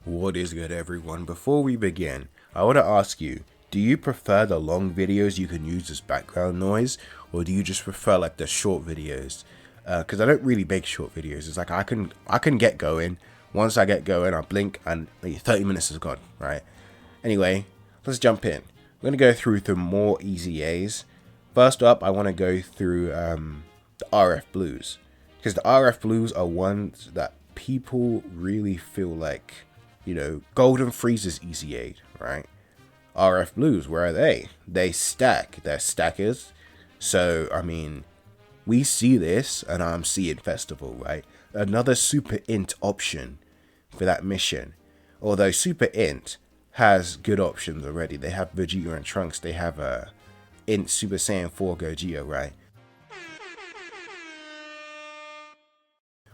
What is good, everyone? Before we begin, I want to ask you, do you prefer the long videos you can use as background noise, or do you just prefer like the short videos? Because I don't really make short videos. It's like I can get going. Once I get going, I blink and 30 minutes is gone, right? Anyway, let's jump in. We're going to go through some more EZAs. First up, I want to go through the RF blues. Because the RF blues are ones that people really feel like, Golden Freezer's EZA, right? RF blues, where are they? They stack. They're stackers. So, I mean, we see this, and I'm seeing Festival, right? Another Super Int option for that mission. Although Super Int has good options already. They have Vegeta and Trunks. They have Int Super Saiyan 4 Gogeta, right?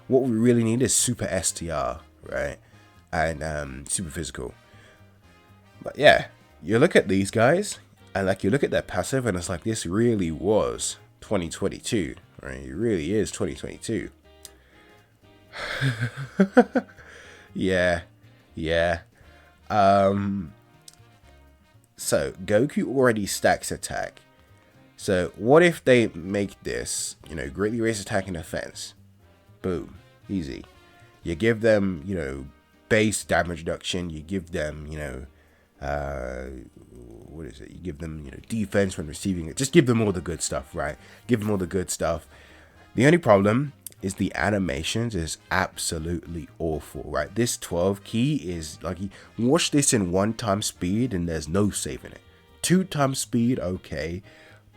What we really need is Super STR, right? And Super Physical. But yeah, you look at these guys, and like you look at their passive, and it's like this really was 2022, right? It really is 2022. yeah. So Goku already stacks attack. So what if they make this, greatly raise attack and defense? Boom, easy. You give them, base damage reduction. You give them, what is it? You give them, defense when receiving it. Just give them all the good stuff, right? Give them all the good stuff. The only problem is the animations is absolutely awful, right? This 12 key is like, watch this in 1x speed and there's no saving it. 2x speed, okay,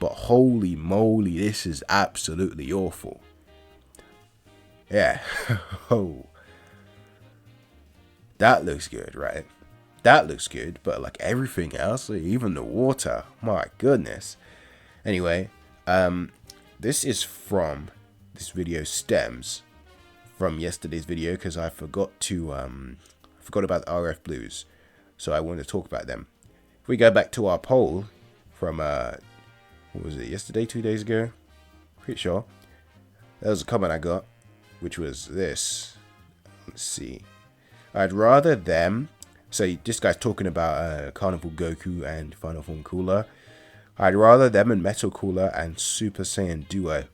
but holy moly, this is absolutely awful. Yeah. Oh, that looks good, right? That looks good, but like everything else, like even the water, my goodness. Anyway, this video stems from yesterday's video because I forgot about the RF blues, so I wanted to talk about them. If we go back to our poll from what was it, yesterday, 2 days ago, pretty sure there was a comment I got, which was this. Let's see. I'd rather them. So this guy's talking about Carnival Goku and Final Form Cooler. I'd rather them and Metal Cooler and Super Saiyan Duo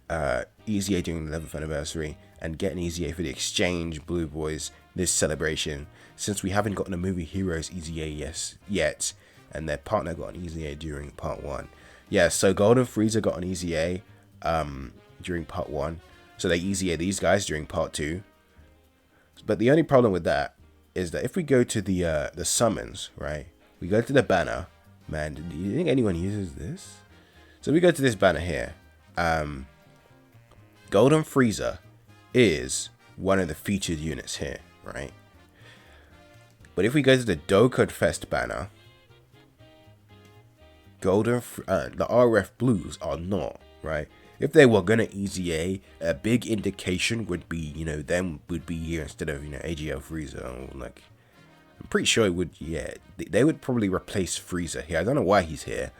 EZA during the 11th anniversary and get an EZA for the Exchange Blue Boys this celebration, since we haven't gotten a Movie Heroes EZA yet, and their partner got an EZA during part 1. Yeah, so Golden Freezer got an EZA during part 1. So they EZA these guys during part 2. But the only problem with that is that if we go to the summons, right? We go to the banner. Man, do you think anyone uses this? So we go to this banner here. Golden Freezer is one of the featured units here, right? But if we go to the Dokkan Fest banner, the RF Blues are not, right? If they were gonna EZA, a big indication would be, them would be here instead of, AGL Frieza. Or like, I'm pretty sure it would. Yeah, they would probably replace Frieza here. I don't know why he's here.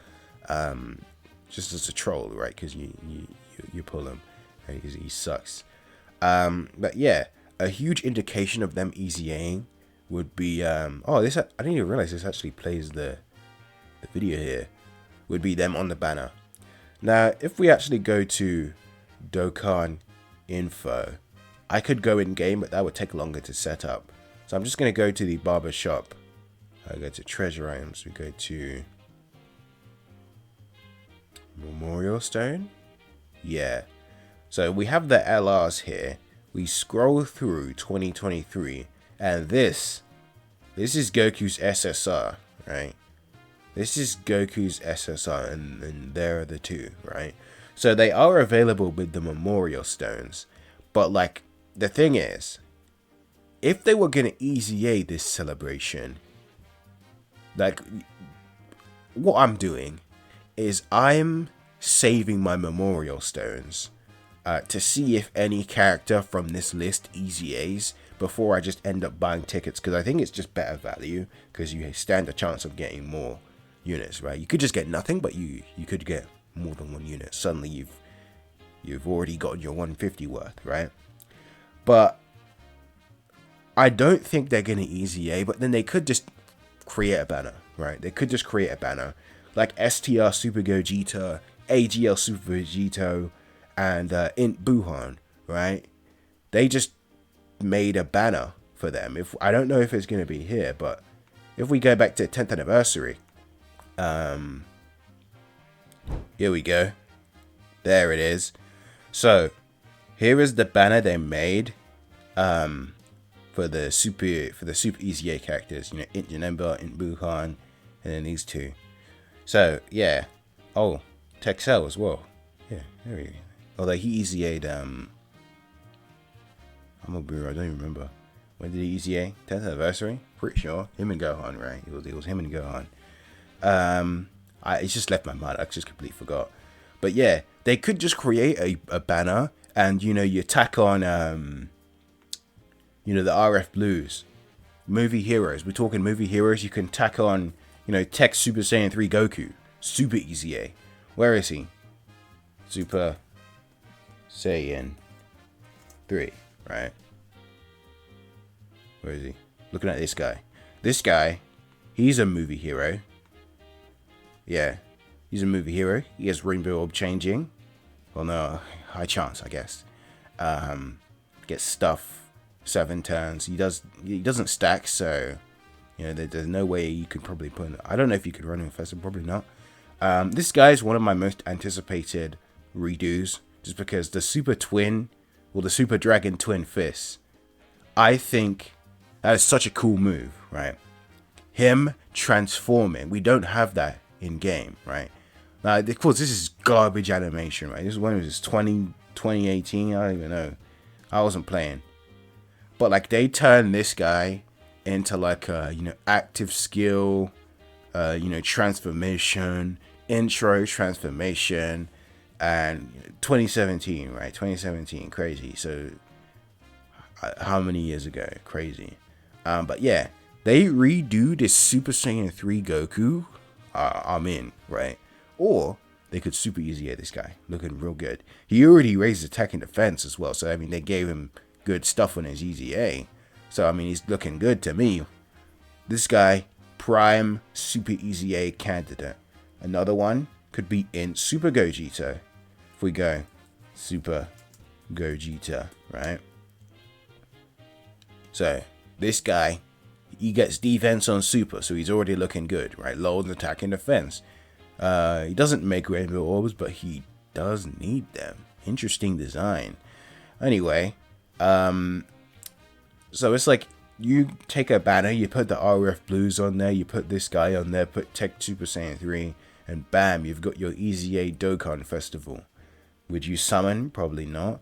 Just as a troll, right? Because you pull him, and he sucks. But yeah, a huge indication of them EZAing would be. Oh, this I didn't even realize this actually plays the video here. Would be them on the banner. Now, if we actually go to Dokkan Info, I could go in game, but that would take longer to set up. So I'm just going to go to the barber shop. I go to treasure items. We go to Memorial Stone. Yeah. So we have the LRs here. We scroll through 2023, and this is Goku's SSR, right? This is Goku's SSR, and there are the two, right? So they are available with the Memorial Stones. But, like, the thing is, if they were going to EZA this celebration, like, what I'm doing is I'm saving my Memorial Stones to see if any character from this list EZAs before I just end up buying tickets, because I think it's just better value, because you stand a chance of getting more units, right? You could just get nothing, but you could get more than one unit. Suddenly you've already gotten your 150 worth, right? But I don't think they're gonna EZA, but then they could just create a banner, right? They could just create a banner like STR Super Gogeta, AGL Super Vegito, and Int Buhan, right? They just made a banner for them. If I don't know if it's gonna be here, but if we go back to 10th anniversary, here we go. There it is. So here is the banner they made for the super EZA characters. You know, Int Janemba, Int Buhan, and then these two. So yeah. Oh, Texel as well. Yeah, there we go. Although he EZA'd I'm a bureau, I don't even remember. When did he EZA? 10th anniversary? Pretty sure. Him and Gohan, right? It was him and Gohan. It's just left my mind. I just completely forgot. But yeah, they could just create a banner, and you know, you tack on you know, the RF blues, movie heroes. We're talking movie heroes. You can tack on, you know, Tech Super Saiyan 3 Goku, Super EZA. Where is he? Super Saiyan 3, right? Where is he? Looking at this guy. This guy, he's a movie hero. Yeah, he's a movie hero. He has rainbow orb changing. Well, no, high chance, I guess. Gets stuff 7 turns. He doesn't stack, so you know there's no way you could probably put. I don't know if you could run him faster. Probably not. This guy is one of my most anticipated redos, just because the Super Twin, or the Super Dragon Twin Fists. I think that is such a cool move, right? Him transforming. We don't have that in game, right? Now, of course, this is garbage animation, right? This is when it was 2018. I don't even know. I wasn't playing. But like, they turned this guy into like a, you know, active skill, you know, transformation, intro transformation, and 2017, right? 2017, crazy. So how many years ago? Crazy. But yeah, they redo this Super Saiyan 3 Goku. I'm in, right? Or they could Super EZA this guy, looking real good. He already raised attack and defense as well, so I mean, they gave him good stuff on his EZA. So I mean, he's looking good to me. This guy, prime Super EZA candidate. Another one could be in Super Gogeta. If we go Super Gogeta, right? So this guy, he gets defense on Super, so he's already looking good, right? Low on attack and defense. He doesn't make rainbow orbs, but he does need them. Interesting design. Anyway, so it's like you take a banner, you put the RF blues on there, you put this guy on there, put Tech Super Saiyan 3, and bam, you've got your EZA Dokkan Festival. Would you summon? Probably not.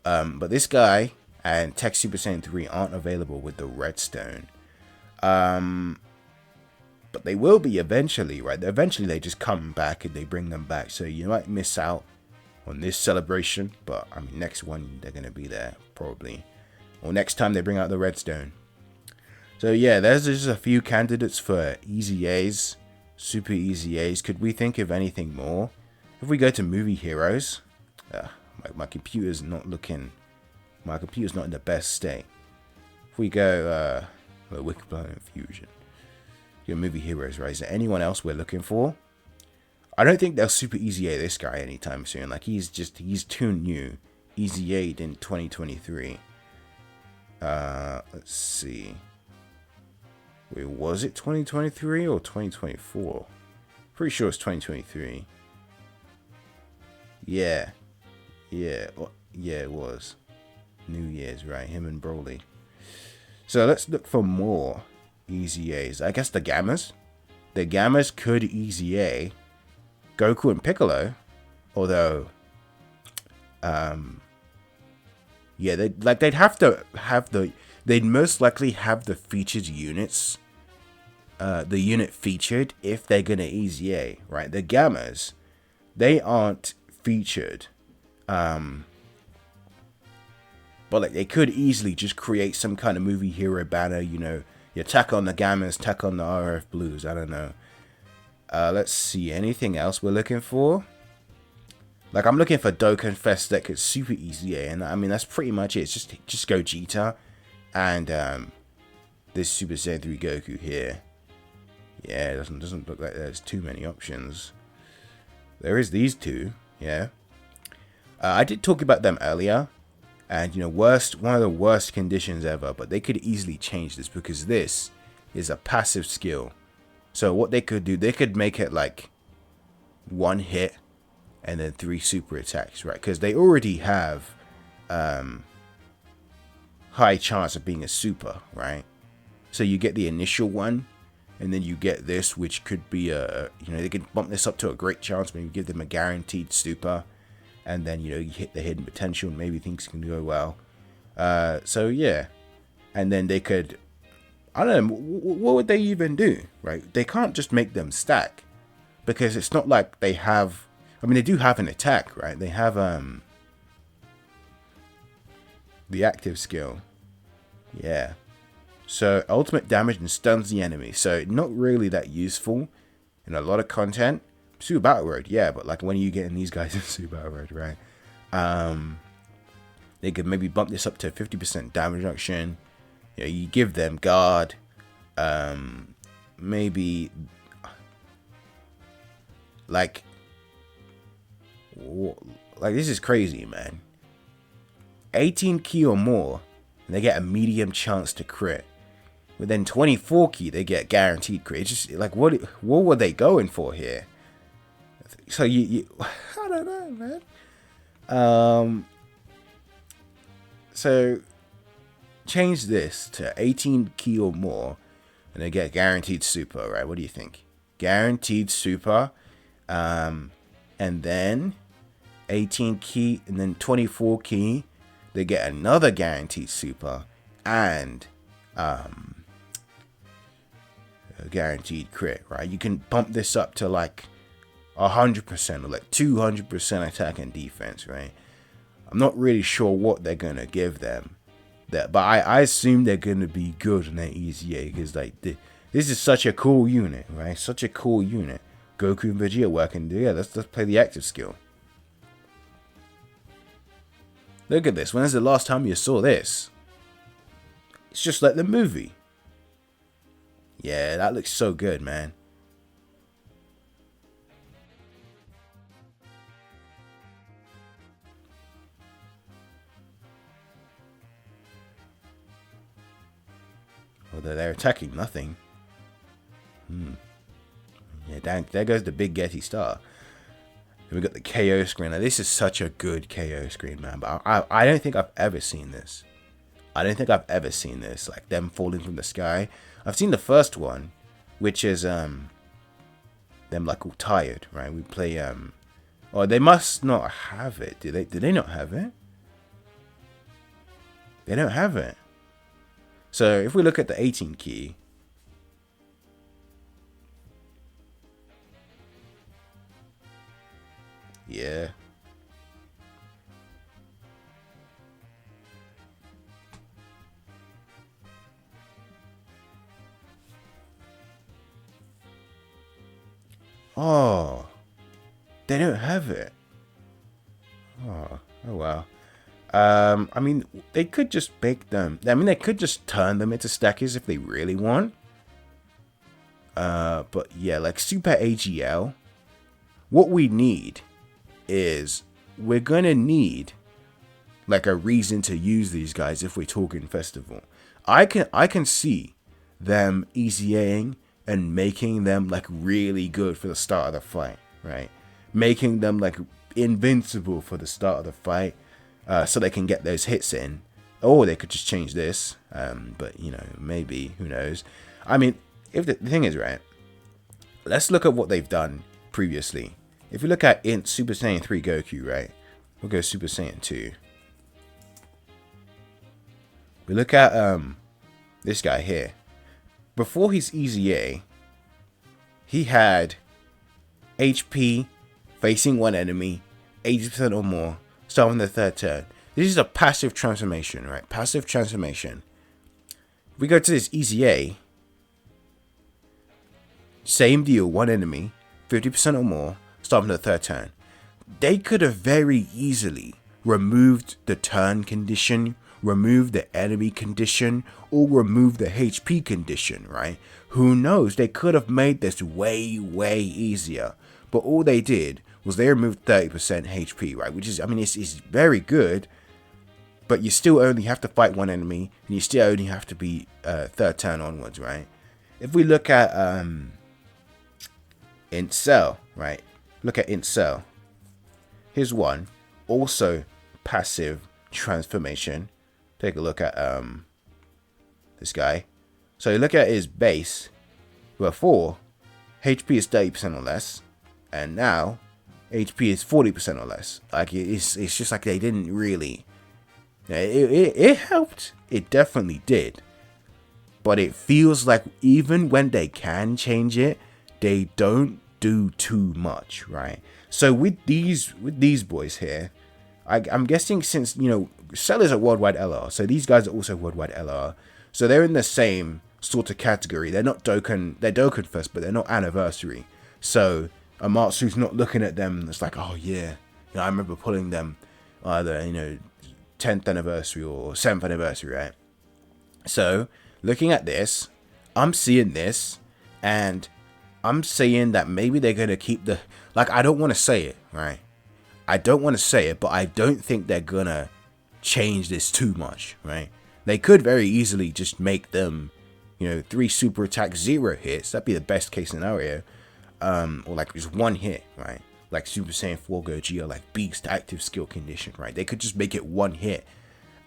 But this guy and Tech Super Saiyan 3 aren't available with the Redstone. But they will be eventually, right? Eventually they just come back and they bring them back. So you might miss out on this celebration, but I mean, next one they're going to be there probably. Or next time they bring out the Redstone. So yeah, there's just a few candidates for EZAs, Super EZAs. Could we think of anything more? If we go to movie heroes, my computer's not looking, my computer's not in the best state. If we go, Wikipedia Infusion. Your movie heroes, right? Is there anyone else we're looking for? I don't think they'll Super EZA this guy anytime soon. Like, he's too new. EZA'd in 2023. Let's see. Wait, was it 2023 or 2024? Pretty sure it's 2023. Yeah. Yeah, it was. New Year's, right? Him and Broly. So let's look for more EZAs. I guess the Gammas. The Gammas could EZA Goku and Piccolo. Although, yeah, they'd have to have they'd most likely have the featured units, the unit featured if they're gonna EZA, right? The Gammas, they aren't featured, but like, they could easily just create some kind of movie hero banner, you know, you tack on the Gammas, tack on the RF blues, I don't know. Let's see, anything else we're looking for? Like, I'm looking for Dokkan Fest that could Super EZA, and I mean, that's pretty much it. It's just Gogeta, and this Super Saiyan 3 Goku here. Yeah, it doesn't look like there's too many options. There is these two, yeah. I did talk about them earlier, and you know, one of the worst conditions ever, but they could easily change this because this is a passive skill. So what they could do, they could make it like one hit and then 3 super attacks, right? Because they already have high chance of being a super, right? So you get the initial one, and then you get this, which could be they could bump this up to a great chance, maybe give them a guaranteed super, and then you hit the hidden potential, and maybe things can go well. So yeah, and then they could, I don't know, what would they even do, right? They can't just make them stack, because it's not like they have. I mean, they do have an attack, right? They have the active skill, yeah. So ultimate damage and stuns the enemy. So not really that useful in a lot of content. Super Battle Road, yeah, but like when you get in these guys in Super Battle Road, right? They could maybe bump this up to 50% damage reduction. You give them guard. Maybe like this is crazy, man. 18 key or more, and they get a medium chance to crit. But then 24 key, they get guaranteed crit. It's just like, what were they going for here? So you I don't know, man. So change this to 18 key or more, and they get guaranteed super, right? What do you think? Guaranteed super, and then 18 key, and then 24 key, they get another guaranteed super, and a guaranteed crit, right? You can bump this up to like 100% or like 200% attack and defense, right? I'm not really sure what they're gonna give them, but I assume they're gonna be good in their EZA, because like this is such a cool unit, right? Such a cool unit. Goku and Vegeta working together. Let's play the active skill. Look at this. When's the last time you saw this? It's just like the movie. Yeah, that looks so good, man. Although they're attacking nothing. Yeah, there goes the big Getty star. We got the KO screen. Now, this is such a good KO screen, man. But I don't think I've ever seen this. I don't think I've ever seen this. Like them falling from the sky. I've seen the first one, which is them like all tired, right? We play oh, they must not have it. Do they not have it? They don't have it. So if we look at the 18 key. Yeah. Oh. They don't have it. Oh wow. I mean, they could just make them. I mean, they could just turn them into stackers if they really want. But yeah, like Super AGL. What we need is we're gonna need like a reason to use these guys if we're talking festival. I can see them EZAing and making them like really good for the start of the fight, right? Making them like invincible for the start of the fight, so they can get those hits in. Or they could just change this, but maybe, who knows? I mean, if the thing is, right, let's look at what they've done previously. If we look at Super Saiyan 3 Goku, right, we'll go Super Saiyan 2. We look at this guy here. Before his EZA, he had HP facing one enemy, 80% or more, starting the third turn. This is a passive transformation, right? Passive transformation. If we go to this EZA, same deal, one enemy, 50% or more, starting the third turn. They could have very easily removed the turn condition remove the enemy condition or remove the HP condition, right? Who knows? They could have made this way, way easier. But all they did was they removed 30% HP, right? Which is, I mean, it's very good. But you still only have to fight one enemy, and you still only have to be third turn onwards, right? If we look at Incel, right? Look at Incel. Here's one. Also passive transformation. Take a look at this guy. So you look at his base. Before, HP is 30% or less, and now HP is 40% or less. Like it's just like they didn't really. It helped. It definitely did. But it feels like even when they can change it, they don't do too much, right? So with these boys here, I'm guessing since, you know, sellers are worldwide LR, so these guys are also worldwide LR. So they're in the same sort of category. They're not Dokkan, they're Dokkan first, but they're not anniversary. So Amatsu's not looking at them. It's like, oh yeah, you know, I remember pulling them either, you know, 10th anniversary or 7th anniversary, right? So looking at this, I'm seeing this, and I'm saying that maybe they're gonna keep the, like, I don't want to say it, right? I don't want to say it, but I don't think they're gonna change this too much, right? They could very easily just make them, you know, 3 super attack 0 hits. That'd be the best case scenario. Or like just 1 hit, right? Like Super Saiyan 4 Gogeta, like Beast active skill condition, right? They could just make it 1 hit.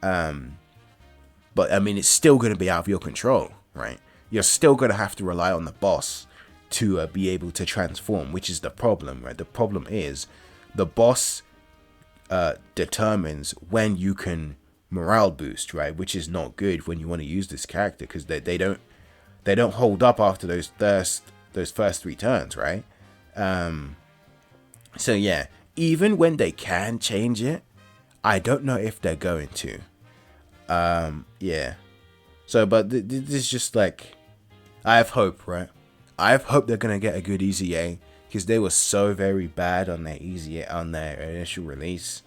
But I mean, it's still going to be out of your control, right? You're still going to have to rely on the boss to be able to transform, which is the problem, right? The problem is the boss determines when you can morale boost, right? Which is not good when you want to use this character, because they don't hold up after those first 3 turns, right? So yeah, even when they can change it, I don't know if they're going to. Yeah. So, but this is just like, I have hope, right? I have hope they're gonna get a good EZA, because they were so very bad on their EZA on their initial release.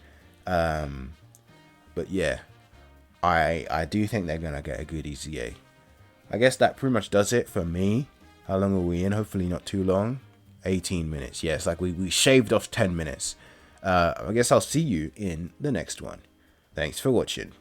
But yeah, I do think they're gonna get a good EZA. I guess that pretty much does it for me. How long are we in? Hopefully not too long. 18 minutes. Yeah, it's like we shaved off 10 minutes. I guess I'll see you in the next one. Thanks for watching.